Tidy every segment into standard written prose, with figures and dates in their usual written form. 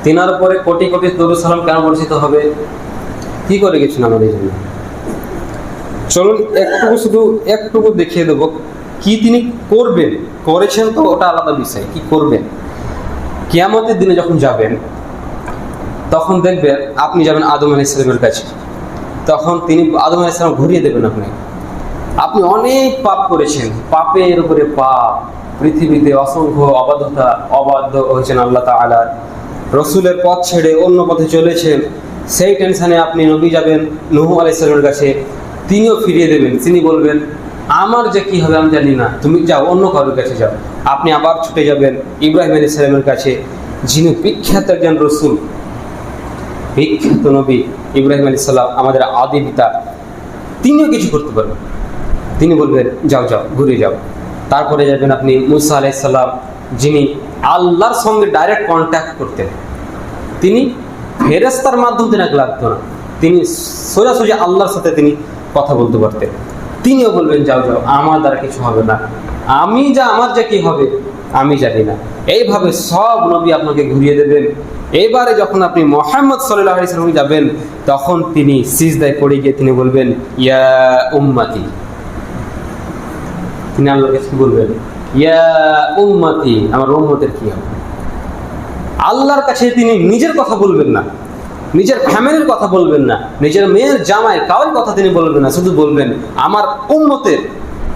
তিনার উপরে কোটি কোটি দরুদ সালাম কেন বর্ষিত হবে? কি করে গেছেন আমাদের জন্য? চলুন একটুকু দেখিয়ে দেবো কি তিনি করবেন। করেছেন তো ওটা আলাদা বিষয়, কি করবেন। কিয়ামতের দিনে যখন যাবেন তখন দেখবেন আপনি যাবেন আদম আলাইহিস সালামের কাছে, তখন তিনি আদম আলাইহিস সালাম ঘুরিয়ে দেবেন আপনি অনেক পাপ করেছেন, পাপের উপরে পাপ, পৃথিবীতে অসংখ্য অবাধ্য হয়েছেন আল্লাহ তাআলা, রসুলের পথ ছেড়ে অন্য পথে চলেছেন। সেই টেনশনে আপনি নবী যাবেন নূহ আলাইহিস সালামের কাছে, তিনিও ফিরিয়ে দেবেন। তিনি বলবেন আমার যে কি হবে আমি জানি না, তুমি যাও অন্য কারোর কাছে যাও। আপনি আবার ছুটে যাবেন ইব্রাহিম আলাইহিস সালামের কাছে, যিনি বিখ্যাত একজন রসুল, বিখ্যাত নবী ইব্রাহিম আলাইহিস সালাম, আমাদের আদি পিতা। তিনিও কিছু করতে পারবেন, তিনি বলবেন যাও যাও ঘুরে যাও। তারপরে যাবেন আপনি মুসা আলাইহিস সালাম, যিনি আল্লাহর সঙ্গে ডাইরেক্ট কন্ট্যাক্ট করতেন। তিনি ফেরেশতার মাধ্যমে তিনাকে লাগতো না, তিনি সোজাসুজি আল্লাহর সাথে তিনি কথা বলতে পারতেন। তিনিও বলবেন যাও যাও, আমার দ্বারা কিছু হবে না, আমার যা কি হবে আমি জানি না। এইভাবে সব নবী আপনাকে ঘুরিয়ে দেবেন। এবারে যখন আপনি মুহাম্মদ সাল্লাল্লাহু আলাইহি ওয়াসাল্লাম যাবেন, তখন তিনি সিজদায় পড়ে গিয়ে তিনি বলবেন ইয়া উম্মতি। তিনি আল্লাহর কাছে বলবেন ইয়া উম্মতি, আমার উম্মতের কি হবে। আল্লাহর কাছে তিনি নিজের কথা বলবেন না, নিজের ফ্যামিলির কথা বলবেন না, নিজের মেয়ের জামাই কারোর কথা তিনি বলবেন না, শুধু বলবেন আমার উম্মতের।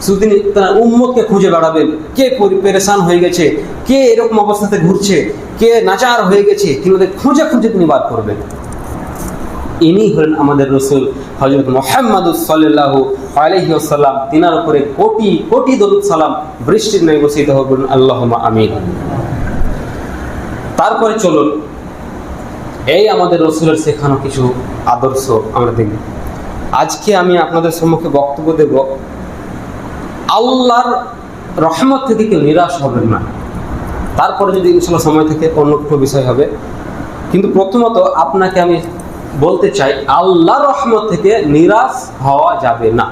শুধু তিনি তার উম্মতকে খুঁজে বেড়াবেন, কে পেরেশান হয়ে গেছে, কে এরকম অবস্থাতে ঘুরছে, কে নাচার হয়ে গেছে, তিনি ওদের খুঁজে খুঁজে তিনি বার করবেন। ইনি হলেন আমাদের রসুল হযরত মুহাম্মদ সাল্লাল্লাহু আলাইহি ওয়াসাল্লাম। তিনার উপরে কোটি কোটি দরুদ সালাম বৃষ্টির ন্যায় বর্ষিত হোক, আল্লাহুম্মা আমিন। তারপরে চলুন এই আমাদের রসুলের শেখানো কিছু আদর্শ আমরা দেখব। আজকে আমি আপনাদের সম্মুখে বক্তব্য দেব, আল্লাহর রহমত থেকে কেউ নিরাশ হবেন না। তারপরে যদি ইনশাআল্লাহ সময় থেকে অন্য কোনো বিষয় হবে, কিন্তু প্রথমত আপনাকে আমি বলতে চাই আল্লাহর রহমত থেকে নিরাশ হওয়া যাবে না।